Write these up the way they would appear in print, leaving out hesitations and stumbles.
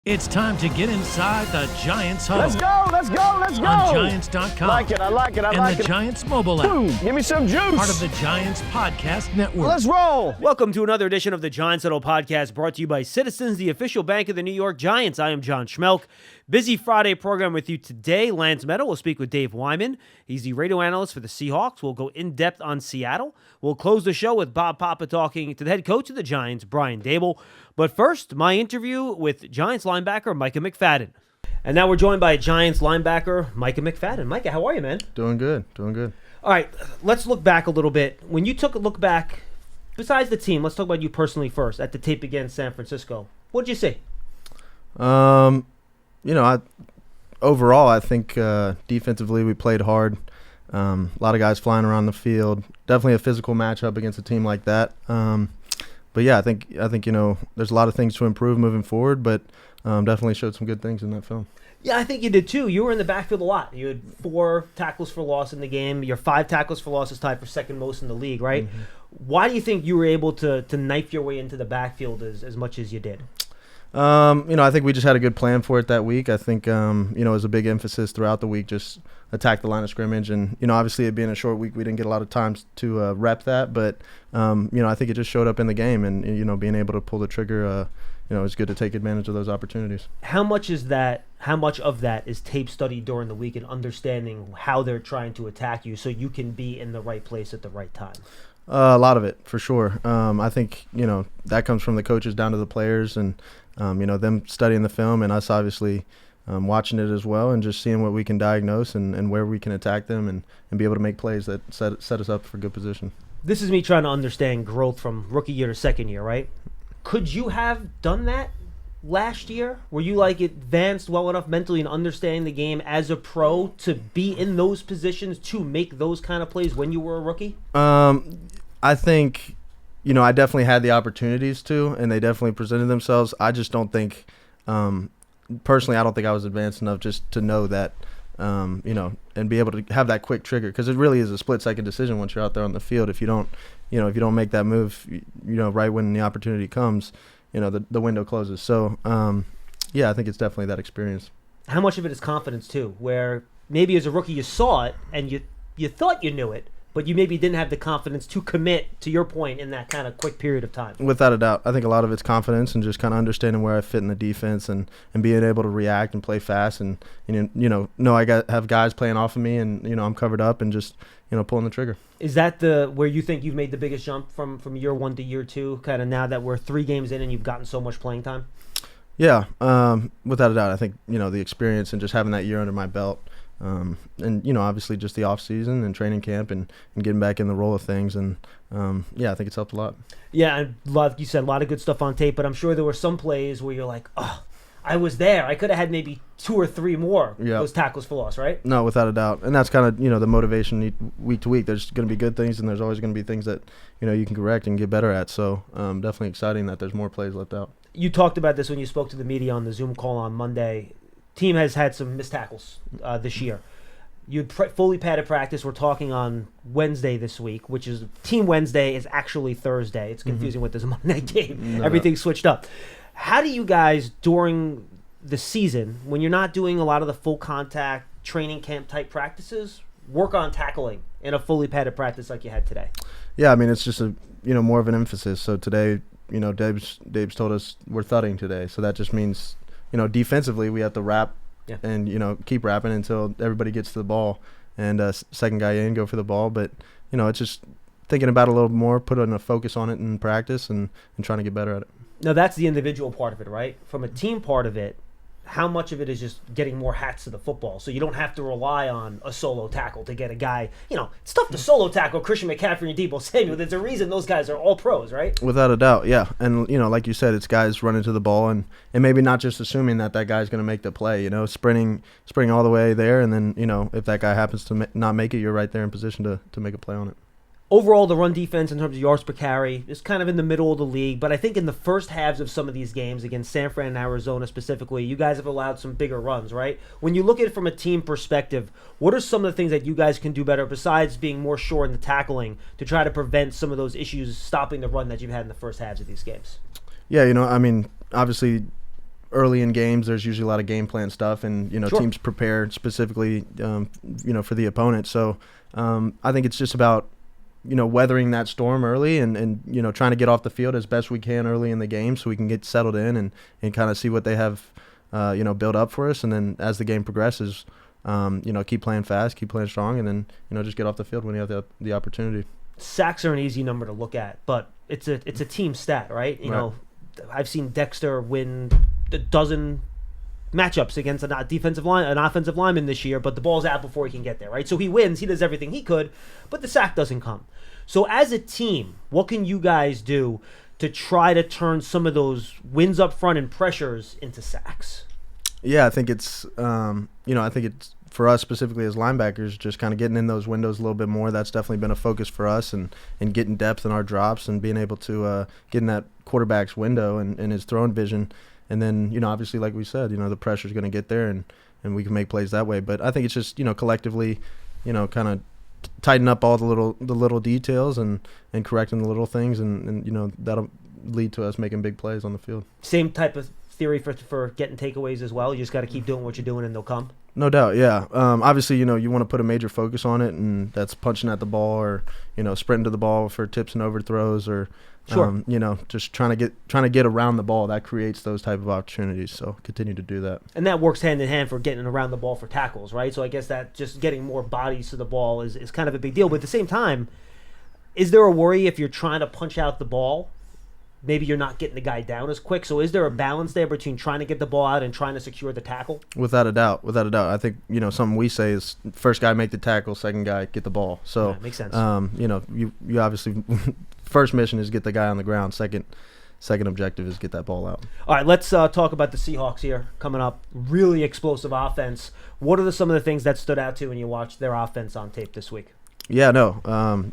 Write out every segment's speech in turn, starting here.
It's time to get inside the Giants Huddle. Let's go, let's go, let's go. On Giants.com. I like it, I like it. And the Giants mobile app. Boom, give me some juice. Part of the Giants Podcast Network. Let's roll. Welcome to another edition of the Giants Huddle Podcast, brought to you by Citizens, the official bank of the New York Giants. I am John Schmeelk. Busy Friday program with you today. Lance Medow will speak with Dave Wyman. He's the radio analyst for the Seahawks. We'll go in-depth on Seattle. We'll close the show with Bob Papa talking to the head coach of the Giants, Brian Daboll. But first, my interview with Giants linebacker Micah McFadden. And now we're joined by Giants linebacker Micah McFadden. Micah, how are you, man? Doing good. All right, let's look back a little bit. When you took a look back, besides the team, let's talk about you personally first, at the tape against San Francisco. What did you see? Overall, I think defensively we played hard. A lot of guys flying around the field. Definitely a physical matchup against a team like that. But yeah, I think there's a lot of things to improve moving forward, but definitely showed some good things in that film. Yeah, I think you did too. You were in the backfield a lot. You had 4 tackles for loss in the game. Your 5 tackles for loss is tied for second most in the league, right? Mm-hmm. Why do you think you were able to knife your way into the backfield as much as you did? I think we just had a good plan for it that week. I think, it was a big emphasis throughout the week, just attack the line of scrimmage. And, obviously it being a short week, we didn't get a lot of times to rep that. But, I think it just showed up in the game. And, being able to pull the trigger, it's good to take advantage of those opportunities. How much of that is tape study during the week and understanding how they're trying to attack you so you can be in the right place at the right time? A lot of it, for sure. I think, that comes from the coaches down to the players and, them studying the film and us obviously watching it as well and just seeing what we can diagnose and where we can attack them and be able to make plays that set us up for good position. This is me trying to understand growth from rookie year to second year, right? Could you have done that last year? Were you advanced well enough mentally and understanding the game as a pro to be in those positions to make those kind of plays when you were a rookie? I think, I definitely had the opportunities to, and they definitely presented themselves. I just don't think, personally, I don't think I was advanced enough just to know that, and be able to have that quick trigger, because it really is a split-second decision once you're out there on the field. If you don't make that move, right when the opportunity comes, the window closes. So, I think it's definitely that experience. How much of it is confidence, too, where maybe as a rookie you saw it and you thought you knew it, but you maybe didn't have the confidence to commit, to your point, in that kind of quick period of time? Without a doubt. I think a lot of it's confidence and just kind of understanding where I fit in the defense and being able to react and play fast and, I have guys playing off of me and, I'm covered up and just, pulling the trigger. Is that where you think you've made the biggest jump from year 1 to year 2, kind of now that we're 3 games in and you've gotten so much playing time? Yeah, without a doubt. I think, the experience and just having that year under my belt. And obviously just the off season and training camp and getting back in the roll of things. And, I think it's helped a lot. Yeah, and you said a lot of good stuff on tape, but I'm sure there were some plays where you're like, oh, I was there. I could have had maybe 2 or 3 more those tackles for loss, right? No, without a doubt. And that's kind of, the motivation week to week. There's going to be good things and there's always going to be things that, you can correct and get better at. So definitely exciting that there's more plays left out. You talked about this when you spoke to the media on the Zoom call on Monday. Team has had some missed tackles this year. You fully padded practice. We're talking on Wednesday this week, which is Team Wednesday is actually Thursday. It's confusing with this Monday night game. Everything's switched up. How do you guys, during the season, when you're not doing a lot of the full contact training camp type practices, work on tackling in a fully padded practice like you had today? Yeah, I mean, it's just more of an emphasis. So today, Dave's told us we're thudding today. So that just means, defensively we have to wrap and, keep wrapping until everybody gets to the ball and second guy in, go for the ball. But, it's just thinking about it a little more, putting a focus on it in practice and trying to get better at it. Now, that's the individual part of it, right? From a team part of it, how much of it is just getting more hats to the football so you don't have to rely on a solo tackle to get a guy? It's tough to solo tackle Christian McCaffrey and Deebo Samuel. There's a reason those guys are all pros, right? Without a doubt, yeah. And, like you said, it's guys running to the ball and maybe not just assuming that guy's going to make the play, sprinting all the way there. And then, if that guy happens to not make it, you're right there in position to make a play on it. Overall, the run defense in terms of yards per carry is kind of in the middle of the league. But I think in the first halves of some of these games, against San Fran and Arizona specifically, you guys have allowed some bigger runs, right? When you look at it from a team perspective, what are some of the things that you guys can do better besides being more sure in the tackling to try to prevent some of those issues stopping the run that you've had in the first halves of these games? Yeah, obviously early in games, there's usually a lot of game plan stuff, and Sure. teams prepare specifically, for the opponent. So I think it's just about weathering that storm early and trying to get off the field as best we can early in the game so we can get settled in and kind of see what they have built up for us, and then as the game progresses, keep playing fast, keep playing strong, and then just get off the field when you have the opportunity. Sacks are an easy number to look at, but it's a team stat, right? I've seen Dexter win a dozen matchups against an offensive lineman this year, but the ball's out before he can get there, right? So he wins, he does everything he could, but the sack doesn't come. So as a team, what can you guys do to try to turn some of those wins up front and pressures into sacks? Yeah, I think it's for us specifically as linebackers, just kind of getting in those windows a little bit more. That's definitely been a focus for us, and getting depth in our drops and being able to get in that quarterback's window and his throwing vision. And then, obviously, like we said, the pressure's going to get there, and we can make plays that way. But I think it's just, collectively, kind of tighten up all the little details and correcting the little things, and that'll lead to us making big plays on the field. Same type of theory for getting takeaways as well. You just got to keep doing what you're doing, and they'll come. No doubt, yeah. Obviously, you want to put a major focus on it, and that's punching at the ball or sprinting to the ball for tips and overthrows, or sure. Just trying to get around the ball. That creates those type of opportunities. So continue to do that. And that works hand in hand for getting around the ball for tackles, right? So I guess that just getting more bodies to the ball is kind of a big deal. But at the same time, is there a worry if you're trying to punch out the ball? Maybe you're not getting the guy down as quick. So is there a balance there between trying to get the ball out and trying to secure the tackle? Without a doubt. I think, something we say is first guy make the tackle, second guy get the ball. So, yeah, makes sense. You obviously first mission is get the guy on the ground. Second objective is get that ball out. All right, let's talk about the Seahawks here coming up. Really explosive offense. What are some of the things that stood out to you when you watched their offense on tape this week? Yeah, no.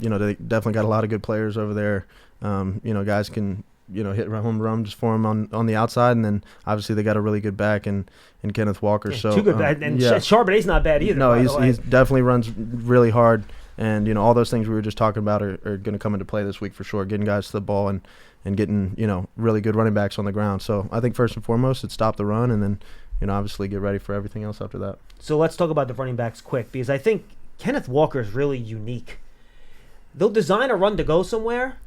They definitely got a lot of good players over there. Guys can hit home runs for them on the outside, and then obviously they got a really good back in Kenneth Walker. Yeah, so too good, and Charbonnet's not bad either. No, he's definitely runs really hard, and all those things we were just talking about are going to come into play this week for sure. Getting guys to the ball and getting really good running backs on the ground. So I think first and foremost it's stop the run, and then obviously get ready for everything else after that. So let's talk about the running backs quick, because I think Kenneth Walker is really unique. They'll design a run to go somewhere.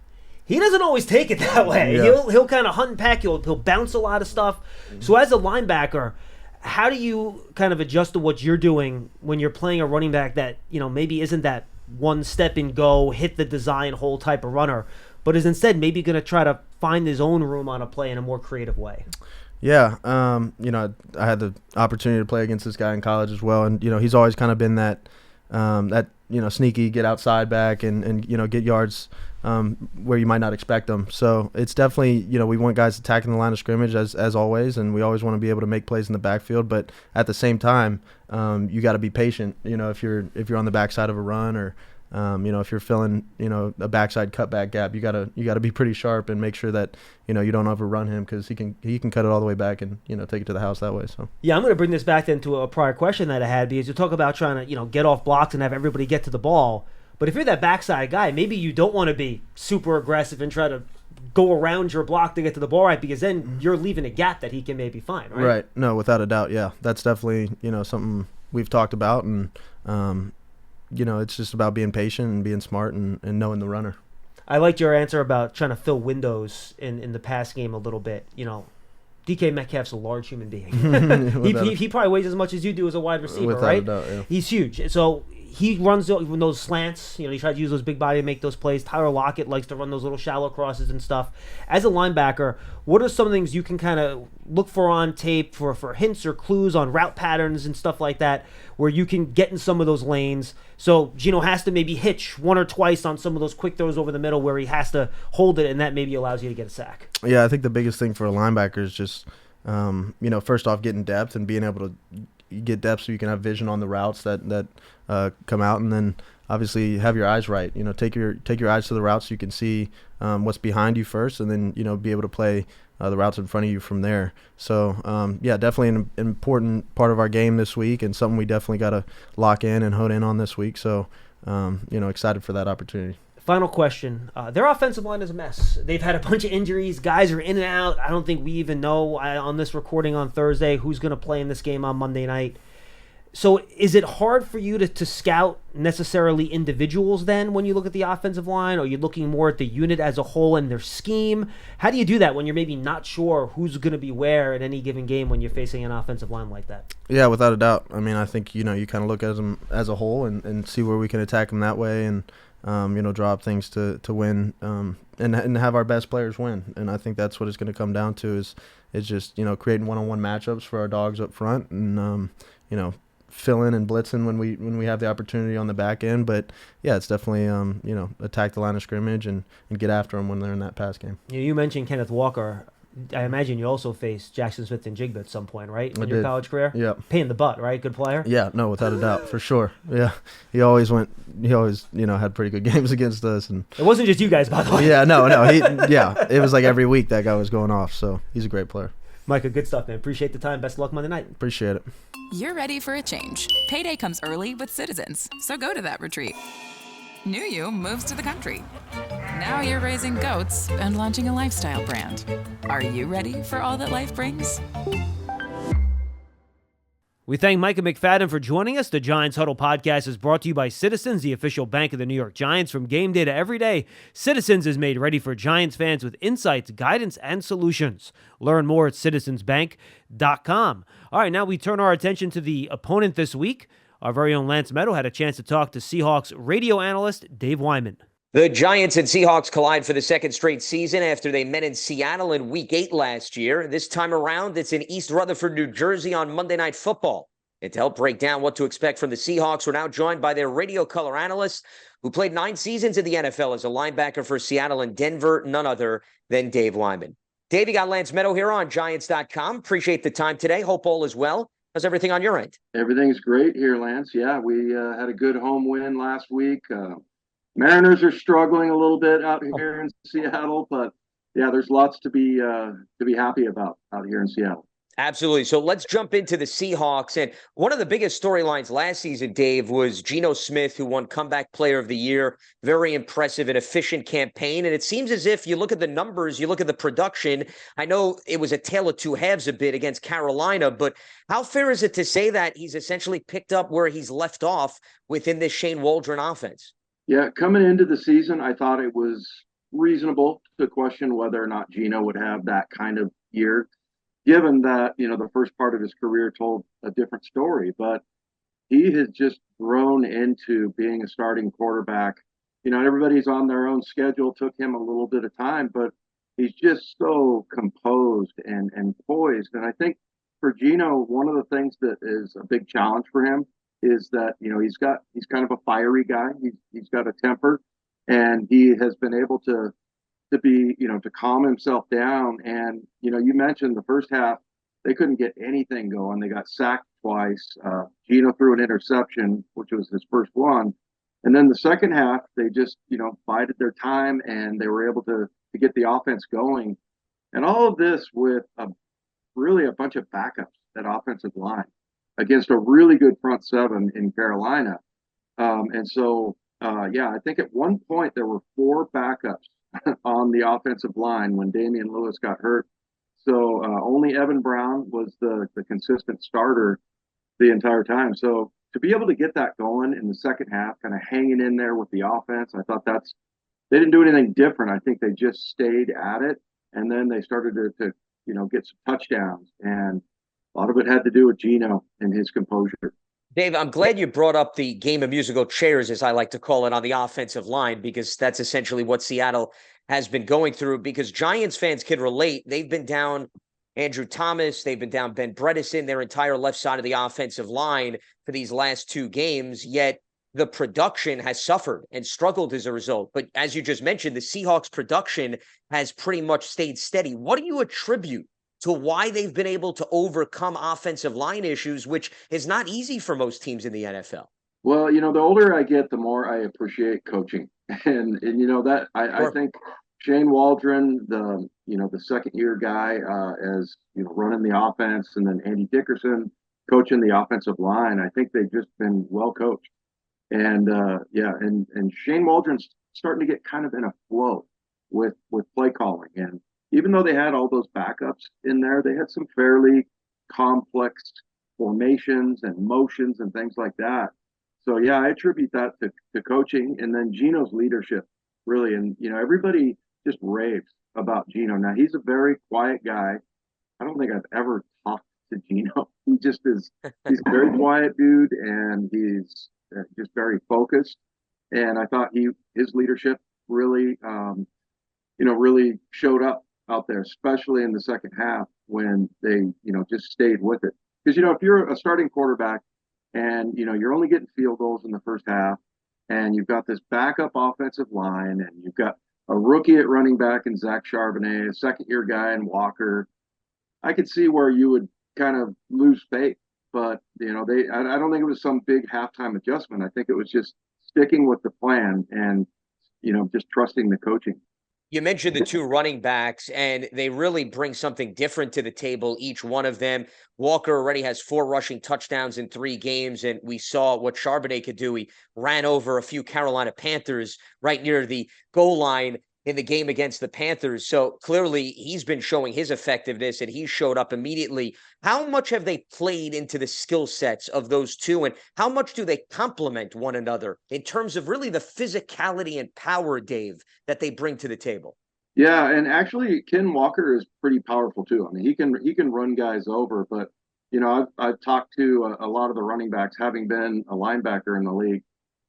He doesn't always take it that way. Yeah. He'll kind of hunt and pack. He'll bounce a lot of stuff. So as a linebacker, how do you kind of adjust to what you're doing when you're playing a running back that maybe isn't that one step and go, hit the design hole type of runner, but is instead maybe going to try to find his own room on a play in a more creative way? Yeah, I had the opportunity to play against this guy in college as well, and he's always kind of been that sneaky get outside back and get yards where you might not expect them. So it's definitely, we want guys attacking the line of scrimmage as always, and we always want to be able to make plays in the backfield. But at the same time, you got to be patient. If you're on the backside of a run, or if you're filling a backside cutback gap, you gotta be pretty sharp and make sure that you don't overrun him, because he can cut it all the way back and take it to the house that way. So yeah, I'm going to bring this back then to a prior question that I had, because you talk about trying to get off blocks and have everybody get to the ball. But if you're that backside guy, maybe you don't want to be super aggressive and try to go around your block to get to the ball, right? Because then you're leaving a gap that he can maybe find, right? Right. No, without a doubt. Yeah, that's definitely something we've talked about, and it's just about being patient and being smart and knowing the runner. I liked your answer about trying to fill windows in the pass game a little bit. DK Metcalf's a large human being. he probably weighs as much as you do as a wide receiver, without right? a doubt, yeah. He's huge. So he runs those slants. He tries to use those big body to make those plays. Tyler Lockett likes to run those little shallow crosses and stuff. As a linebacker, what are some things you can kind of look for on tape for hints or clues on route patterns and stuff like that, where you can get in some of those lanes? So Gino has to maybe hitch one or twice on some of those quick throws over the middle where he has to hold it, and that maybe allows you to get a sack. Yeah, I think the biggest thing for a linebacker is just, first off, getting depth and being able to get depth so you can have vision on the routes that come out, and then obviously have your eyes right. Take your eyes to the routes so you can see what's behind you first, and then be able to play the routes in front of you from there. So definitely an important part of our game this week, and something we definitely got to lock in and hone in on this week. So excited for that opportunity. Final question. Their offensive line is a mess. They've had a bunch of injuries. Guys are in and out. I don't think we even know on this recording on Thursday who's going to play in this game on Monday night. So is it hard for you to scout necessarily individuals then when you look at the offensive line? Or are you looking more at the unit as a whole and their scheme? How do you do that when you're maybe not sure who's going to be where at any given game when you're facing an offensive line like that? Yeah, without a doubt. I mean, I think, you kind of look at them as a whole and see where we can attack them that way and, draw up things to win and have our best players win. And I think that's what it's going to come down to is just, creating one-on-one matchups for our dogs up front and, fill in and blitzing when we have the opportunity on the back end. But yeah, it's definitely attack the line of scrimmage and get after them when they're in that pass game. You mentioned Kenneth Walker. I imagine you also faced Jackson Smith and Jigba at some point, right? In your college career? Yeah. Pain in the butt, right? Good player? Yeah, no, without a doubt, for sure. Yeah. He always had pretty good games against us. And it wasn't just you guys, by the way. Yeah, no. It was like every week that guy was going off, so he's a great player. Micah, good stuff, man. Appreciate the time. Best of luck Monday night. Appreciate it. You're ready for a change. Payday comes early with Citizens, so go to that retreat. New You moves to the country. Now you're raising goats and launching a lifestyle brand. Are you ready for all that life brings? We thank Micah McFadden for joining us. The Giants Huddle podcast is brought to you by Citizens, the official bank of the New York Giants. From game day to every day, Citizens is made ready for Giants fans with insights, guidance, and solutions. Learn more at citizensbank.com. All right, now we turn our attention to the opponent this week. Our very own Lance Medow had a chance to talk to Seahawks radio analyst Dave Wyman. The Giants and Seahawks collide for the second straight season after they met in Seattle in Week 8 last year. This time around, it's in East Rutherford, New Jersey on Monday Night Football. And to help break down what to expect from the Seahawks, we're now joined by their radio color analyst who played 9 seasons in the NFL as a linebacker for Seattle and Denver, none other than Dave Wyman. Dave, you got Lance Medow here on Giants.com. Appreciate the time today. Hope all is well. How's everything on your end? Everything's great here, Lance. Yeah, we had a good home win last week. Mariners are struggling a little bit out here in Seattle, but yeah, there's lots to be happy about out here in Seattle. Absolutely. So let's jump into the Seahawks. And one of the biggest storylines last season, Dave, was Geno Smith, who won Comeback Player of the Year. Very impressive and efficient campaign. And it seems as if you look at the numbers, you look at the production. I know it was a tale of two halves a bit against Carolina, but how fair is it to say that he's essentially picked up where he's left off within this Shane Waldron offense? Yeah, coming into the season, I thought it was reasonable to question whether or not Geno would have that kind of year, given that, the first part of his career told a different story. But he has just grown into being a starting quarterback. Everybody's on their own schedule, took him a little bit of time, but he's just so composed and poised. And I think for Geno, one of the things that is a big challenge for him is that, he's kind of a fiery guy. He's got a temper, and he has been able to be, to calm himself down. And, you mentioned the first half, they couldn't get anything going. They got sacked twice. Geno threw an interception, which was his first one. And then the second half, they just, bided their time, and they were able to get the offense going. And all of this with really a bunch of backups at offensive line against a really good front seven in Carolina. I think at one point there were 4 backups on the offensive line when Damian Lewis got hurt. So only Evan Brown was the consistent starter the entire time. So to be able to get that going in the second half, kind of hanging in there with the offense, I thought they didn't do anything different. I think they just stayed at it, and then they started to get some touchdowns, and a lot of it had to do with Geno and his composure. Dave, I'm glad you brought up the game of musical chairs, as I like to call it, on the offensive line, because that's essentially what Seattle has been going through, because Giants fans can relate. They've been down Andrew Thomas. They've been down Ben Bredesen, their entire left side of the offensive line for these last 2 games, yet the production has suffered and struggled as a result. But as you just mentioned, the Seahawks production has pretty much stayed steady. What do you attribute to why they've been able to overcome offensive line issues, which is not easy for most teams in the NFL? Well, the older I get, the more I appreciate coaching. And that I think Shane Waldron, the second year guy, as running the offense, and then Andy Dickerson coaching the offensive line, I think they've just been well coached. And and Shane Waldron's starting to get kind of in a flow with play calling. And even though they had all those backups in there, they had some fairly complex formations and motions and things like that. So yeah, I attribute that to coaching, and then Gino's leadership really. And everybody just raves about Gino. Now he's a very quiet guy. I don't think I've ever talked to Gino. He just is. He's a very quiet dude, and he's just very focused. And I thought his leadership really, really showed up out there, especially in the second half when they, just stayed with it. Because if you're a starting quarterback and you're only getting field goals in the first half, and you've got this backup offensive line, and you've got a rookie at running back in Zach Charbonnet, a second-year guy in Walker, I could see where you would kind of lose faith. But I don't think it was some big halftime adjustment. I think it was just sticking with the plan and just trusting the coaching. You mentioned the two running backs, and they really bring something different to the table, each one of them. Walker already has 4 rushing touchdowns in 3 games, and we saw what Charbonnet could do. He ran over a few Carolina Panthers right near the goal line in the game against the Panthers. So clearly he's been showing his effectiveness, and he showed up immediately. How much have they played into the skill sets of those two, and how much do they complement one another in terms of really the physicality and power, Dave, that they bring to the table? Yeah, and actually Ken Walker is pretty powerful too. I mean, he can run guys over, but I've talked to a lot of the running backs, having been a linebacker in the league,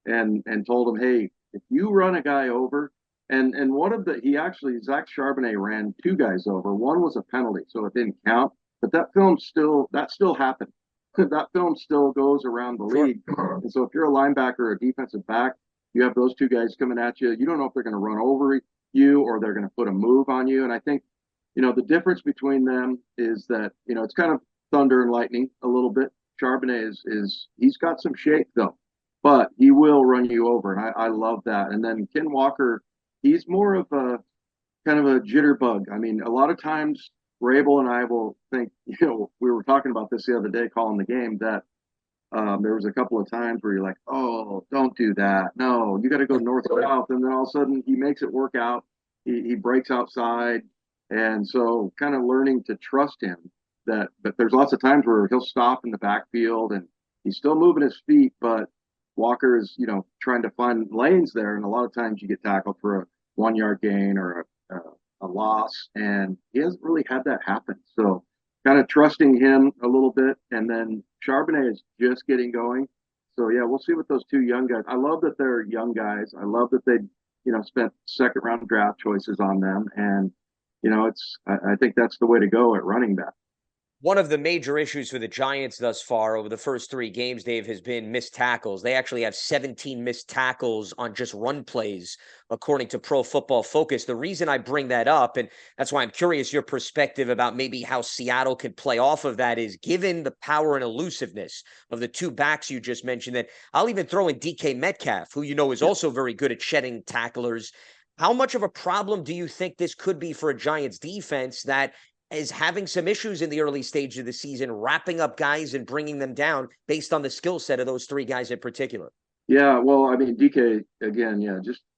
and told them, hey, if you run a guy over, and Zach Charbonnet ran 2 guys over. One was a penalty, so it didn't count. But that still happened. That film still goes around the league. And so if you're a linebacker or a defensive back, you have those 2 guys coming at you. You don't know if they're going to run over you or they're going to put a move on you. And I think, the difference between them is that, it's kind of thunder and lightning a little bit. Charbonnet he's got some shape though, but he will run you over. And I love that. And then Ken Walker, he's more of a kind of a jitterbug. I mean, a lot of times Rabel and I will think, we were talking about this the other day calling the game, that there was a couple of times where you're like, oh, don't do that. No, you got to go north or south. And then all of a sudden he makes it work out. He breaks outside. And so kind of learning to trust him but there's lots of times where he'll stop in the backfield and he's still moving his feet, but Walker is, trying to find lanes there. And a lot of times you get tackled for a 1-yard gain or a loss. And he hasn't really had that happen. So kind of trusting him a little bit. And then Charbonnet is just getting going. So yeah, we'll see with those 2 young guys. I love that they're young guys. I love that they, spent 2nd round draft choices on them. And, I think that's the way to go at running back. One of the major issues for the Giants thus far over the first 3 games, Dave, has been missed tackles. They actually have 17 missed tackles on just run plays, according to Pro Football Focus. The reason I bring that up, and that's why I'm curious your perspective about maybe how Seattle could play off of that, is given the power and elusiveness of the 2 backs you just mentioned, that I'll even throw in DK Metcalf, who is also very good at shedding tacklers. How much of a problem do you think this could be for a Giants defense that is having some issues in the early stage of the season, wrapping up guys and bringing them down based on the skill set of those 3 guys in particular? Yeah, well, I mean, DK, again,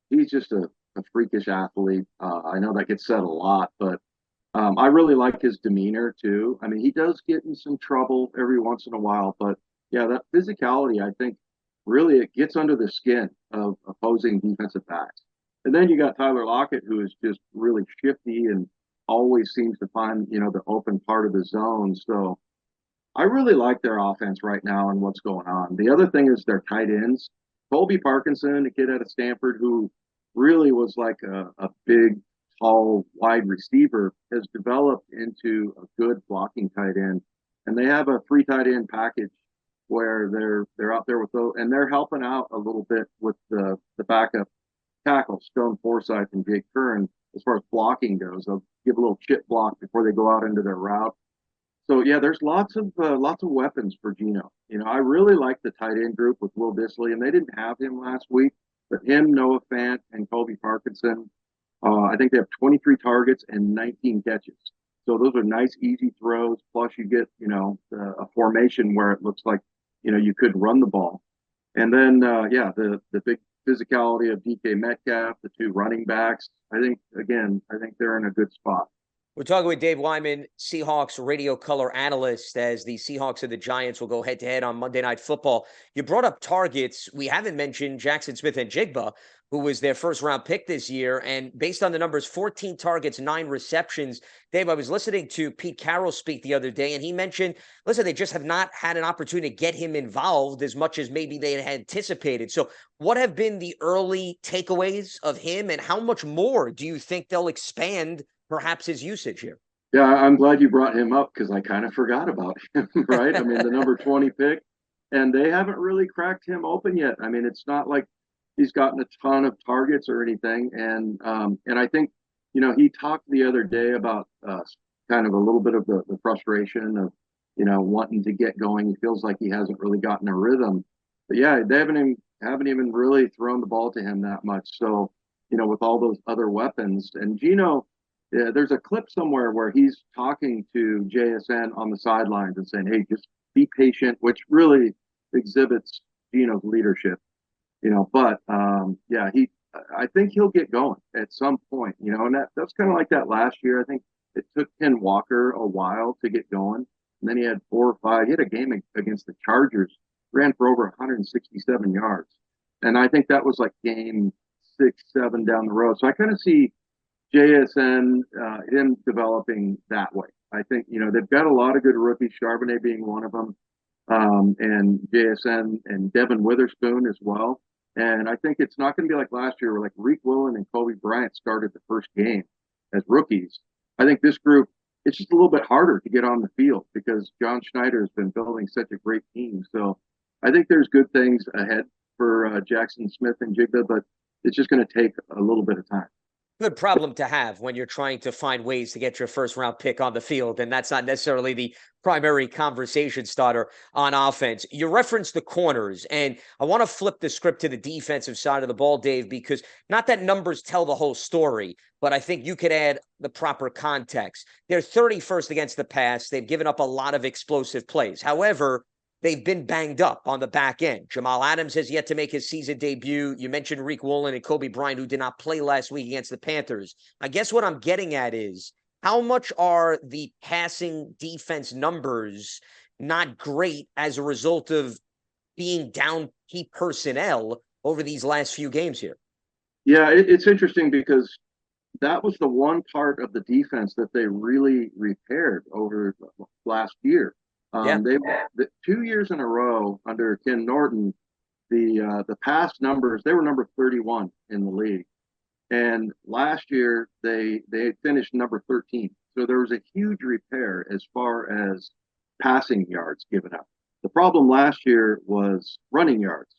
he's just a freakish athlete. I know that gets said a lot, but I really like his demeanor too. I mean, he does get in some trouble every once in a while, but yeah, that physicality, I think, really it gets under the skin of opposing defensive backs. And then you got Tyler Lockett, who is just really shifty and always seems to find, the open part of the zone. So I really like their offense right now and what's going on. The other thing is their tight ends. Colby Parkinson, a kid out of Stanford who really was like a big, tall, wide receiver, has developed into a good blocking tight end. And they have a 3 tight end package where they're out there with those, and they're helping out a little bit with the backup tackles, Stone Forsythe and Jake Curran, as far as blocking goes. They'll give a little chip block before they go out into their route. So yeah, there's lots of weapons for Gino. I really like the tight end group with Will Dissly, and they didn't have him last week, but him, Noah Fant, and Colby Parkinson, I think they have 23 targets and 19 catches. So those are nice, easy throws. Plus you get, a formation where it looks like, you could run the ball. And then, the big physicality of DK Metcalf, the two running backs. I think they're in a good spot. We're talking with Dave Wyman, Seahawks radio color analyst, as the Seahawks and the Giants will go head-to-head on Monday Night Football. You brought up targets. We haven't mentioned Jackson Smith-Njigba, who was their first-round pick this year. And based on the numbers, 14 targets, 9 receptions. Dave, I was listening to Pete Carroll speak the other day, and he mentioned, listen, they just have not had an opportunity to get him involved as much as maybe they had anticipated. So what have been the early takeaways of him, and how much more do you think they'll expand perhaps his usage here? Yeah, I'm glad you brought him up because I kind of forgot about him, right? I mean, the number 20 pick, and they haven't really cracked him open yet. I mean, it's not like he's gotten a ton of targets or anything. And I think, he talked the other day about kind of a little bit of the frustration of, wanting to get going. He feels like he hasn't really gotten a rhythm. But yeah, they haven't even really thrown the ball to him that much. So, with all those other weapons, and Geno, yeah, there's a clip somewhere where he's talking to JSN on the sidelines and saying, "Hey, just be patient," which really exhibits Geno's leadership. But yeah, I think he'll get going at some point. And that's kind of like that last year. I think it took Ken Walker a while to get going, and then he had 4 or 5. He had a game against the Chargers, ran for over 167 yards, and I think that was like game 6, 7 down the road. So I kind of see JSN, him developing that way. I think, they've got a lot of good rookies, Charbonnet being one of them, and JSN and Devin Witherspoon as well. And I think it's not going to be like last year where like Reek Willen and Kobe Bryant started the first game as rookies. I think this group, it's just a little bit harder to get on the field because John Schneider has been building such a great team. So I think there's good things ahead for Jackson Smith-Njigba, but it's just going to take a little bit of time. Good problem to have when you're trying to find ways to get your first round pick on the field, and that's not necessarily the primary conversation starter on offense. You referenced the corners, and I want to flip the script to the defensive side of the ball, Dave, because not that numbers tell the whole story, but I think you could add the proper context. They're 31st against the pass. They've given up a lot of explosive plays. However, they've been banged up on the back end. Jamal Adams has yet to make his season debut. You mentioned Reek Willen and Kobe Bryant, who did not play last week against the Panthers. I guess what I'm getting at is, how much are the passing defense numbers not great as a result of being down key personnel over these last few games here? Yeah, it's interesting because that was the one part of the defense that they really repaired over last year. They 2 years in a row under Ken Norton, the pass numbers, they were number 31 in the league, and last year they finished number 13. So there was a huge repair as far as passing yards given up. The problem last year was running yards,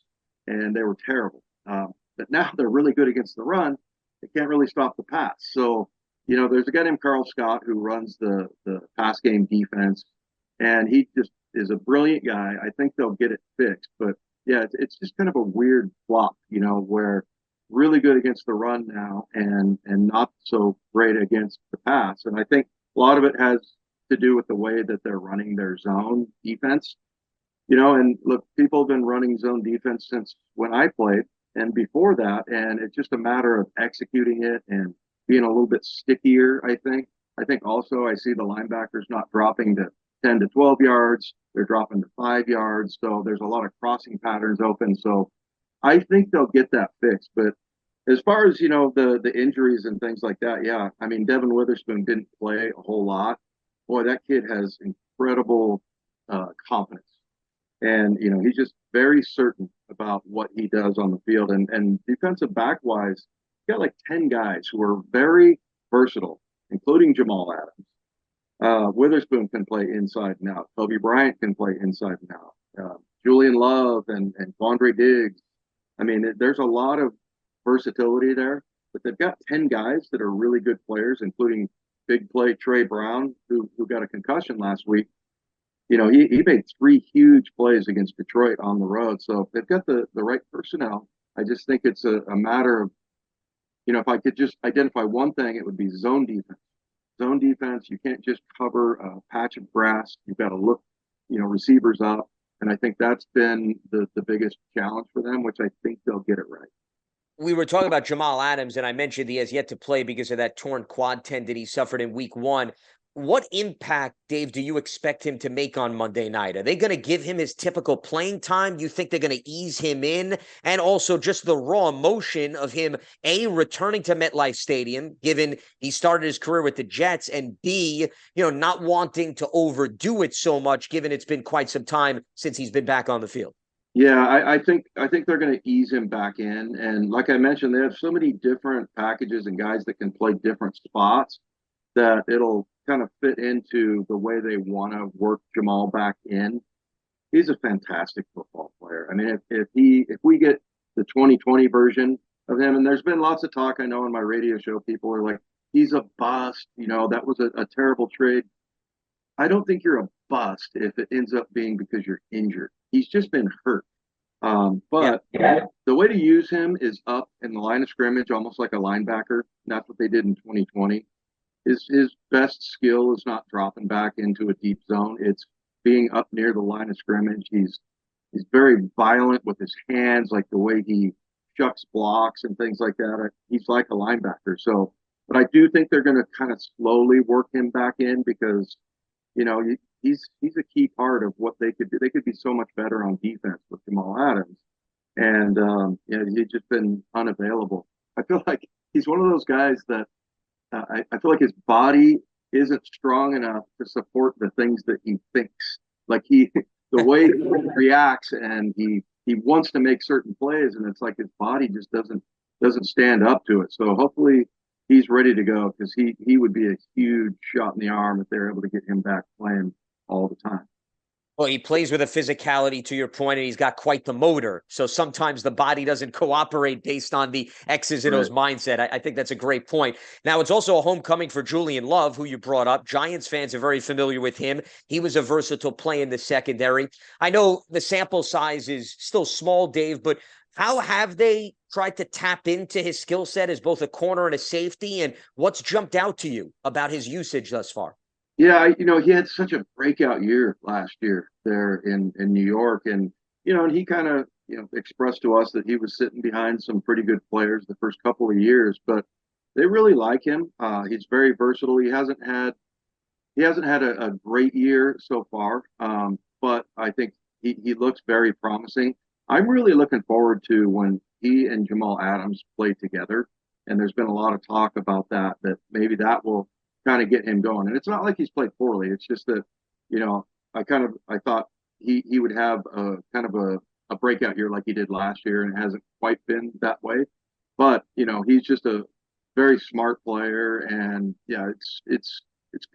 and they were terrible. But now they're really good against the run. They can't really stop the pass. So there's a guy named Carl Scott who runs the pass game defense. And he just is a brilliant guy. I think they'll get it fixed. But, yeah, it's just kind of a weird flop, where really good against the run now and not so great against the pass. And I think a lot of it has to do with the way that they're running their zone defense. And look, people have been running zone defense since when I played and before that. And it's just a matter of executing it and being a little bit stickier, I think. I think also I see the linebackers not dropping to 10 to 12 yards. They're dropping to 5 yards. So there's a lot of crossing patterns open. So I think they'll get that fixed. But as far as, the injuries and things like that, yeah, I mean, Devin Witherspoon didn't play a whole lot. Boy, that kid has incredible confidence. And, he's just very certain about what he does on the field. And defensive back-wise, you got like 10 guys who are very versatile, including Jamal Adams. Witherspoon can play inside and out. Kobe Bryant can play inside and out. Julian Love and Quandre Diggs. I mean, there's a lot of versatility there, but they've got 10 guys that are really good players, including big play Trey Brown, who got a concussion last week. He made 3 huge plays against Detroit on the road. So they've got the right personnel. I just think it's a matter of, if I could just identify one thing, it would be zone defense. Zone defense, you can't just cover a patch of grass. You've got to look, receivers up. And I think that's been the biggest challenge for them, which I think they'll get it right. we were talking about Jamal Adams, and I mentioned he has yet to play because of that torn quad tendon he suffered in week 1. What impact, Dave, do you expect him to make on Monday night? Are they going to give him his typical playing time? You think they're going to ease him in? And also just the raw emotion of him, A, returning to MetLife Stadium, given he started his career with the Jets, and B, not wanting to overdo it so much, given it's been quite some time since he's been back on the field. Yeah, I think they're going to ease him back in, and like I mentioned, they have so many different packages and guys that can play different spots that it'll kind of fit into the way they want to work Jamal back in. He's a fantastic football player. I mean, if we get the 2020 version of him, and there's been lots of talk, I know on my radio show, people are like, he's a bust. That was a terrible trade. I don't think you're a bust if it ends up being because you're injured. He's just been hurt. But the way to use him is up in the line of scrimmage, almost like a linebacker. That's what they did in 2020. His best skill is not dropping back into a deep zone. It's being up near the line of scrimmage. He's very violent with his hands, like the way he shucks blocks and things like that. He's like a linebacker. So, but I do think they're going to kind of slowly work him back in because, he's a key part of what they could do. They could be so much better on defense with Jamal Adams. And, he's just been unavailable. I feel like he's one of those guys that I feel like his body isn't strong enough to support the things that he thinks. Like the way he reacts, and he wants to make certain plays, and it's like his body just doesn't stand up to it. So hopefully he's ready to go, because he would be a huge shot in the arm if they're able to get him back playing all the time. Well, he plays with a physicality, to your point, and he's got quite the motor. So sometimes the body doesn't cooperate based on the X's and O's mindset. I think that's a great point. Now, it's also a homecoming for Julian Love, who you brought up. Giants fans are very familiar with him. He was a versatile play in the secondary. I know the sample size is still small, Dave, but how have they tried to tap into his skill set as both a corner and a safety? And what's jumped out to you about his usage thus far? Yeah, he had such a breakout year last year there in New York. And, and he kind of, expressed to us that he was sitting behind some pretty good players the first couple of years, but they really like him. He's very versatile. He hasn't had a great year so far, but I think he looks very promising. I'm really looking forward to when he and Jamal Adams play together. And there's been a lot of talk about that maybe that will kind of get him going. And it's not like he's played poorly. It's just that, I thought he would have a kind of a breakout year like he did last year, and it hasn't quite been that way. But, he's just a very smart player. And yeah, it's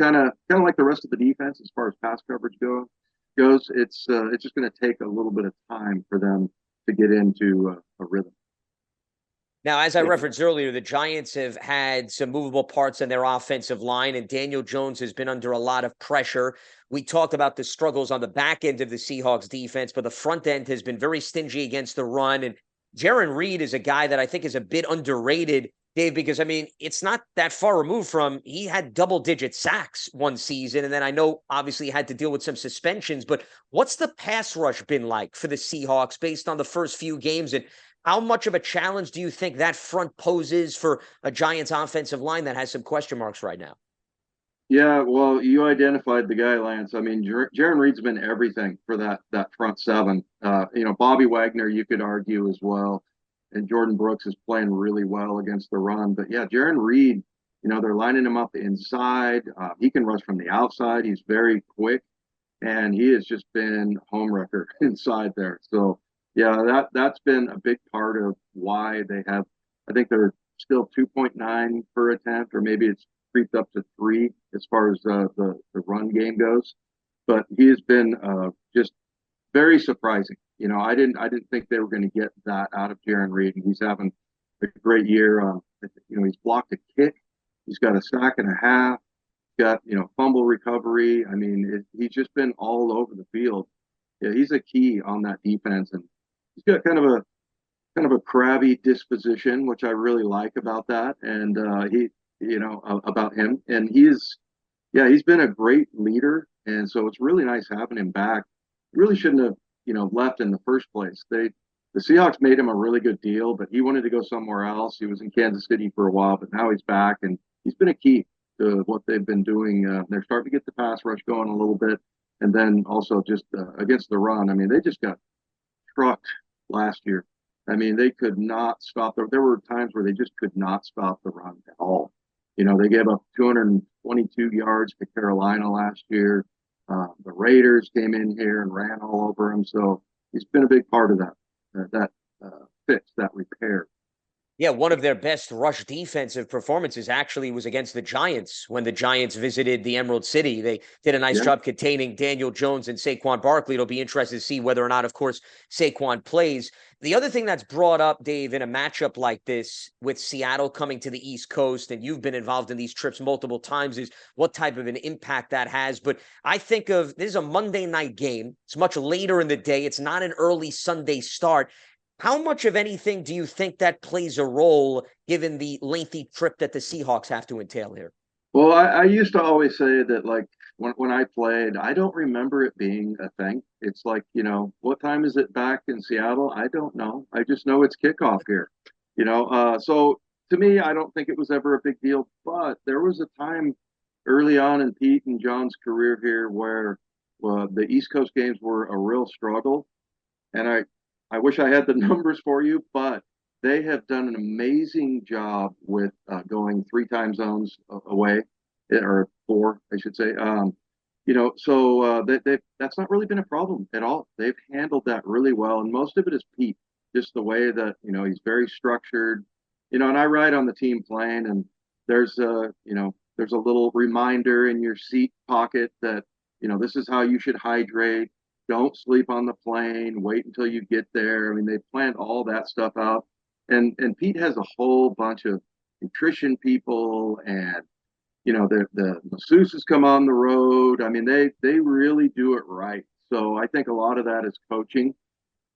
kind of like the rest of the defense as far as pass coverage goes. It's just going to take a little bit of time for them to get into a rhythm. Now, as I referenced earlier, the Giants have had some movable parts in their offensive line, and Daniel Jones has been under a lot of pressure. We talked about the struggles on the back end of the Seahawks defense, but the front end has been very stingy against the run. And Jarran Reed is a guy that I think is a bit underrated, Dave, because, it's not that far removed from he had double-digit sacks one season, and then I know obviously he had to deal with some suspensions, but what's the pass rush been like for the Seahawks based on the first few games, and how much of a challenge do you think that front poses for a Giants offensive line that has some question marks right now? Yeah, well, you identified the guy, Lance. Jarran Reed's been everything for that front seven. Bobby Wagner, you could argue as well. And Jordan Brooks is playing really well against the run. But yeah, Jarran Reed, they're lining him up inside. He can rush from the outside. He's very quick. And he has just been home wrecker inside there. So, yeah, that's been a big part of why they have, I think they're still 2.9 per attempt, or maybe it's creeped up to 3 as far as the run game goes. But he has been just very surprising. I didn't think they were going to get that out of Jarran Reed, and he's having a great year. He's blocked a kick. He's got a sack and a half. He's got, fumble recovery. He's just been all over the field. Yeah, he's a key on that defense, and he's got kind of a crabby disposition, which I really like about that. And about him, and he's been a great leader. And so it's really nice having him back. He really shouldn't have, left in the first place. They the Seahawks made him a really good deal, but he wanted to go somewhere else. He was in Kansas City for a while, but now he's back, and he's been a key to what they've been doing. They're starting to get the pass rush going a little bit, and then also just against the run. I mean, they just got trucked last year. I mean, they could not stop. There were times where they just could not stop the run at all. They gave up 222 yards to Carolina last year. The Raiders came in here and ran all over him. So he's been a big part of that fix, that repair. Yeah, one of their best rush defensive performances actually was against the Giants when the Giants visited the Emerald City. They did a nice job containing Daniel Jones and Saquon Barkley. It'll be interesting to see whether or not, of course, Saquon plays. The other thing that's brought up, Dave, in a matchup like this with Seattle coming to the East Coast, and you've been involved in these trips multiple times, is what type of an impact that has. But I think of this is a Monday night game. It's much later in the day. It's not an early Sunday start. How much of anything do you think that plays a role given the lengthy trip that the Seahawks have to entail here? Well, I used to always say that, like, when I played, I don't remember it being a thing. It's like, what time is it back in Seattle? I don't know. I just know it's kickoff here, So to me, I don't think it was ever a big deal. But there was a time early on in Pete and John's career here where the East Coast games were a real struggle. And I wish I had the numbers for you, but they have done an amazing job with going 3 time zones away, or 4, I should say. So that's not really been a problem at all. They've handled that really well, and most of it is Pete, just the way that he's very structured. And I ride on the team plane, and there's a little reminder in your seat pocket that this is how you should hydrate. Don't sleep on the plane. Wait until you get there. I mean, they planned all that stuff out. And Pete has a whole bunch of nutrition people, and the masseuses come on the road. I mean, they really do it right. So I think a lot of that is coaching,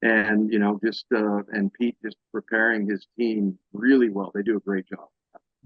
and and Pete just preparing his team really well. They do a great job.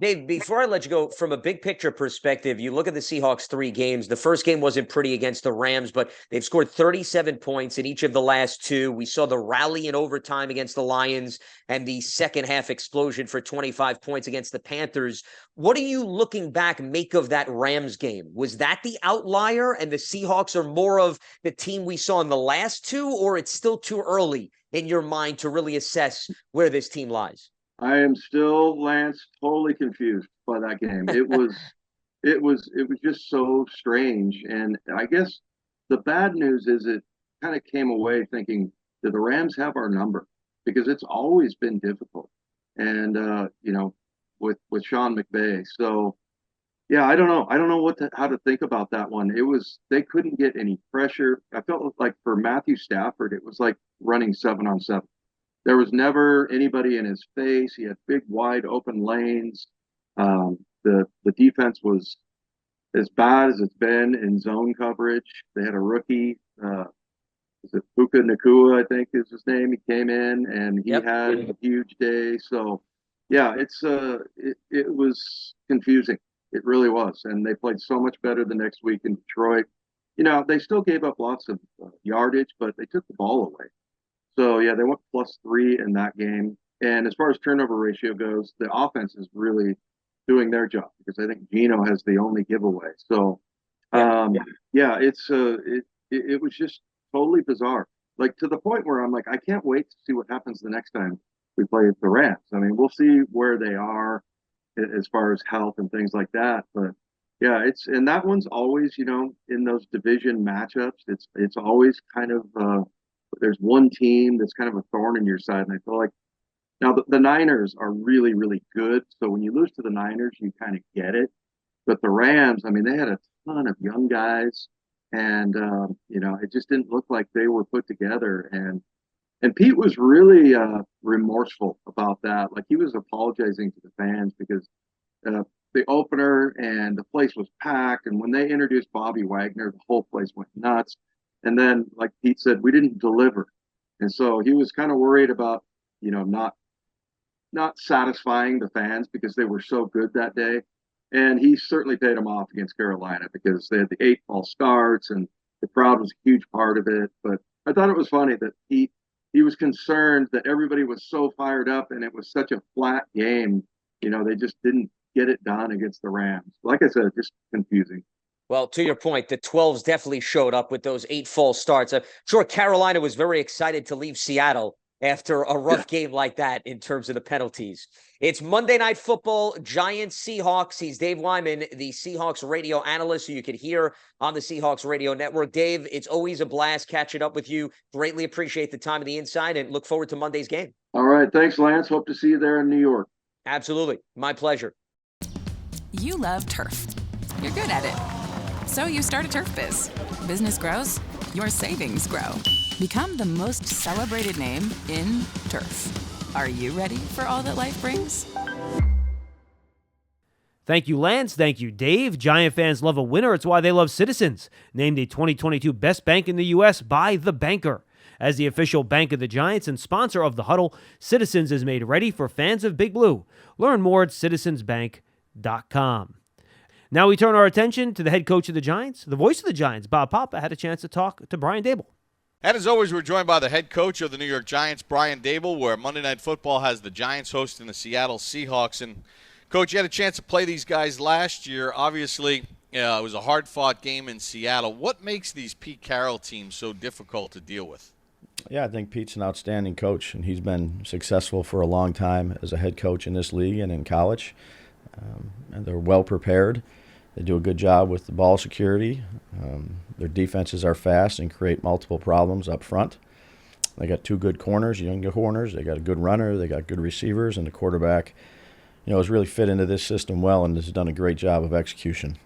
Dave, before I let you go, from a big picture perspective, you look at the Seahawks 3 games. The first game wasn't pretty against the Rams, but they've scored 37 points in each of the last 2. We saw the rally in overtime against the Lions and the second half explosion for 25 points against the Panthers. What do you, looking back, make of that Rams game? Was that the outlier and the Seahawks are more of the team we saw in the last 2, or it's still too early in your mind to really assess where this team lies? I am still, Lance, totally confused by that game. It was just so strange. And I guess the bad news is it kind of came away thinking, do the Rams have our number? Because it's always been difficult. And with Sean McVay. So yeah, I don't know. I don't know how to think about that one. They couldn't get any pressure. I felt like for Matthew Stafford, it was like running 7-on-7. There was never anybody in his face. He had big, wide open lanes. The defense was as bad as it's been in zone coverage. They had a rookie, is it Puka Nacua, I think is his name. He came in and he had a huge day. So yeah, it was confusing. It really was. And they played so much better the next week in Detroit. They still gave up lots of yardage, but they took the ball away. So, yeah, they went +3 in that game. And as far as turnover ratio goes, the offense is really doing their job because I think Geno has the only giveaway. So, it was just totally bizarre. Like, to the point where I'm like, I can't wait to see what happens the next time we play the Rams. I mean, we'll see where they are as far as health and things like that. But, yeah, and that one's always, in those division matchups, it's always kind of there's one team that's kind of a thorn in your side. And I feel like now the Niners are really, really good. So when you lose to the Niners, you kind of get it. But the Rams, I mean, they had a ton of young guys. And, it just didn't look like they were put together. And Pete was really remorseful about that. Like, he was apologizing to the fans because the opener and the place was packed. And when they introduced Bobby Wagner, the whole place went nuts. And then, like Pete said, we didn't deliver. And so he was kind of worried about, not satisfying the fans because they were so good that day. And he certainly paid them off against Carolina because they had the 8 false starts and the crowd was a huge part of it. But I thought it was funny that Pete he was concerned that everybody was so fired up and it was such a flat game. They just didn't get it done against the Rams. Like I said, just confusing. Well, to your point, the 12s definitely showed up with those 8 false starts. I'm sure Carolina was very excited to leave Seattle after a rough game like that in terms of the penalties. It's Monday Night Football, Giants, Seahawks. He's Dave Wyman, the Seahawks radio analyst, who you could hear on the Seahawks radio network. Dave, it's always a blast catching up with you. Greatly appreciate the time and the insight, and look forward to Monday's game. All right. Thanks, Lance. Hope to see you there in New York. Absolutely. My pleasure. You love turf. You're good at it. So you start a turf biz. Business grows, your savings grow. Become the most celebrated name in turf. Are you ready for all that life brings? Thank you, Lance. Thank you, Dave. Giant fans love a winner. It's why they love Citizens, named a 2022 Best Bank in the U.S. by The Banker. As the official bank of the Giants and sponsor of the Huddle, Citizens is made ready for fans of Big Blue. Learn more at citizensbank.com. Now we turn our attention to the head coach of the Giants. The voice of the Giants, Bob Papa, had a chance to talk to Brian Daboll. And as always, we're joined by the head coach of the New York Giants, Brian Daboll, where Monday Night Football has the Giants hosting the Seattle Seahawks. And, Coach, you had a chance to play these guys last year. Obviously, it was a hard-fought game in Seattle. What makes these Pete Carroll teams so difficult to deal with? Yeah, I think Pete's an outstanding coach, and he's been successful for a long time as a head coach in this league and in college. And they're well prepared. They do a good job with the ball security. Their defenses are fast and create multiple problems up front. They got 2 good corners, young corners. They got a good runner. They got good receivers, and the quarterback, has really fit into this system well and has done a great job of execution.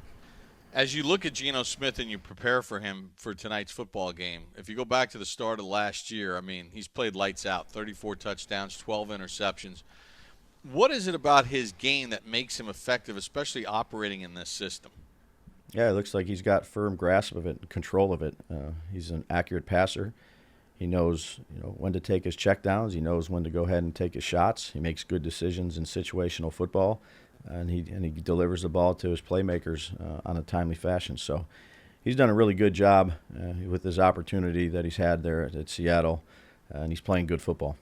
As you look at Geno Smith and you prepare for him for tonight's football game, if you go back to the start of last year, he's played lights out, 34 touchdowns, 12 interceptions. What is it about his game that makes him effective, especially operating in this system? Yeah, it looks like he's got firm grasp of it and control of it. He's an accurate passer. He knows when to take his checkdowns. He knows when to go ahead and take his shots. He makes good decisions in situational football, and he delivers the ball to his playmakers on a timely fashion. So he's done a really good job with his opportunity that he's had there at Seattle, and he's playing good football.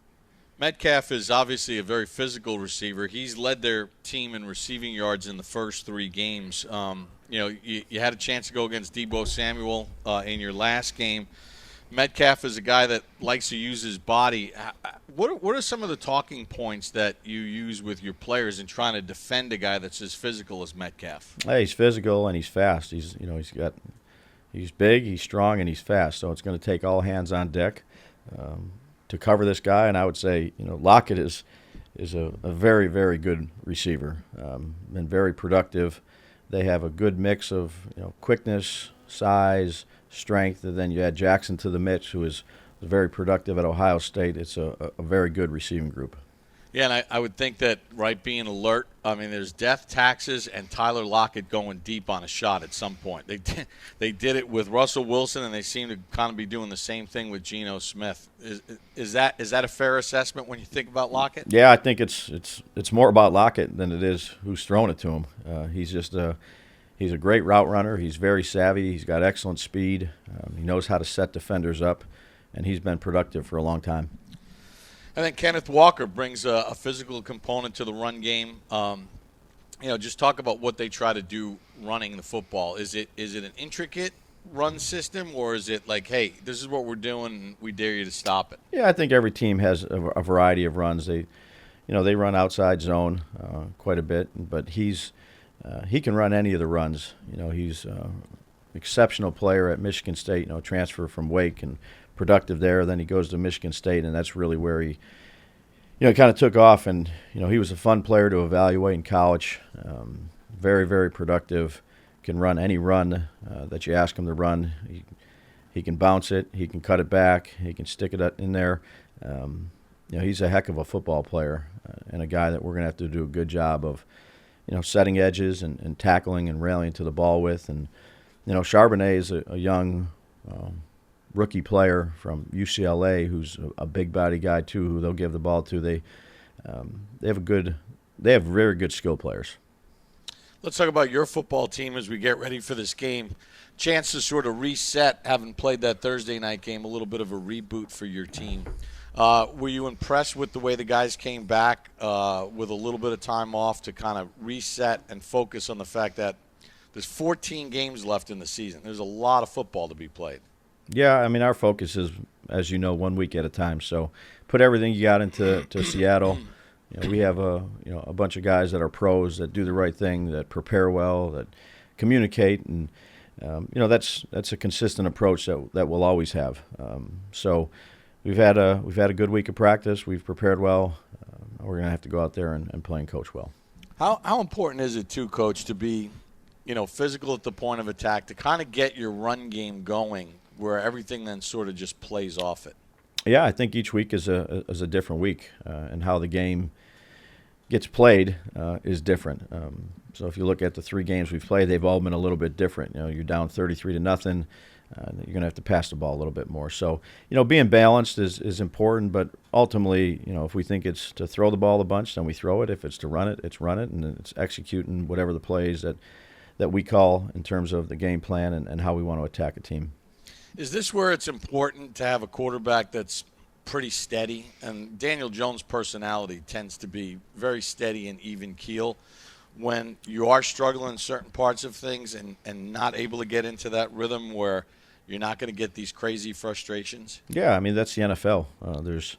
Metcalf is obviously a very physical receiver. He's led their team in receiving yards in the first 3 games. You had a chance to go against Deebo Samuel in your last game. Metcalf is a guy that likes to use his body. What are some of the talking points that you use with your players in trying to defend a guy that's as physical as Metcalf? Hey, he's physical and he's fast. He's big, he's strong, and he's fast. So it's going to take all hands on deck to cover this guy. And I would say, Lockett is a very, very good receiver. Been very productive. They have a good mix of quickness, size, strength, and then you add Jackson to the mix, who is very productive at Ohio State. It's a very good receiving group. Yeah, and I would think that, being alert, there's death taxes and Tyler Lockett going deep on a shot at some point. They did it with Russell Wilson, and they seem to kind of be doing the same thing with Geno Smith. Is that a fair assessment when you think about Lockett? Yeah, I think it's more about Lockett than it is who's throwing it to him. He's a great route runner. He's very savvy. He's got excellent speed. He knows how to set defenders up, and he's been productive for a long time. And then Kenneth Walker brings a physical component to the run game. Just talk about what they try to do running the football. Is it an intricate run system, or is it like, hey, this is what we're doing, and we dare you to stop it? Yeah, I think every team has a variety of runs. They run outside zone quite a bit, but he can run any of the runs. He's an exceptional player at Michigan State. Transfer from Wake and productive there. Then he goes to Michigan State, and that's really where he, kind of took off. And he was a fun player to evaluate in college. Very, very productive. Can run any run that you ask him to run. He can bounce it. He can cut it back. He can stick it in there. He's a heck of a football player and a guy that we're going to have to do a good job of, setting edges and tackling and rallying to the ball with. And, Charbonnet is a young rookie player from UCLA who's a big body guy too, who they'll give the ball to. They have very good skill players. Let's talk about your football team as we get ready for this game. Chance to sort of reset, having played that Thursday night game, a little bit of a reboot for your team. Were you impressed with the way the guys came back with a little bit of time off to kind of reset and focus on the fact that there's 14 games left in the season? There's a lot of football to be played. Yeah, I mean, our focus is, as you know, 1 week at a time. So put everything you got into Seattle. We have a bunch of guys that are pros that do the right thing, that prepare well, that communicate, and that's a consistent approach that we'll always have. So we've had a good week of practice. We've prepared well. We're going to have to go out there and play and coach well. How important is it too, Coach, to be physical at the point of attack, to kind of get your run game going where everything then sort of just plays off it? Yeah, I think each week is a different week, and how the game gets played is different. So if you look at the 3 games we've played, they've all been a little bit different. You're down 33-0. You're going to have to pass the ball a little bit more. So, being balanced is important, but ultimately, if we think it's to throw the ball a bunch, then we throw it. If it's to run it, it's run it, and it's executing whatever the plays that we call in terms of the game plan and how we want to attack a team. Is this where it's important to have a quarterback that's pretty steady? And Daniel Jones' personality tends to be very steady and even keel. When you are struggling in certain parts of things and not able to get into that rhythm where you're not going to get these crazy frustrations? Yeah, I mean, that's the NFL. There's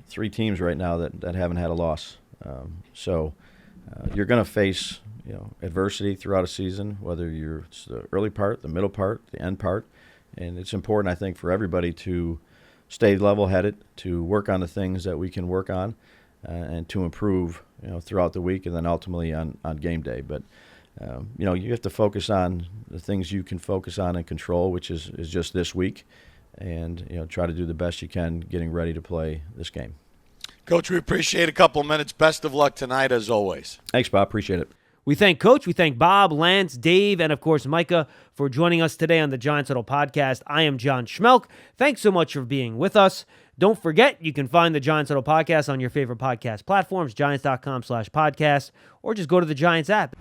3 teams right now that haven't had a loss. So you're going to face adversity throughout a season, whether it's the early part, the middle part, the end part. And it's important, I think, for everybody to stay level-headed, to work on the things that we can work on, and to improve throughout the week and then ultimately on game day. But you have to focus on the things you can focus on and control, which is just this week, and try to do the best you can getting ready to play this game. Coach, we appreciate a couple minutes. Best of luck tonight, as always. Thanks, Bob. Appreciate it. We thank Coach, we thank Bob, Lance, Dave, and of course Micah for joining us today on the Giants Huddle podcast. I am John Schmeelk. Thanks so much for being with us. Don't forget, you can find the Giants Huddle podcast on your favorite podcast platforms, giants.com/podcast, or just go to the Giants app.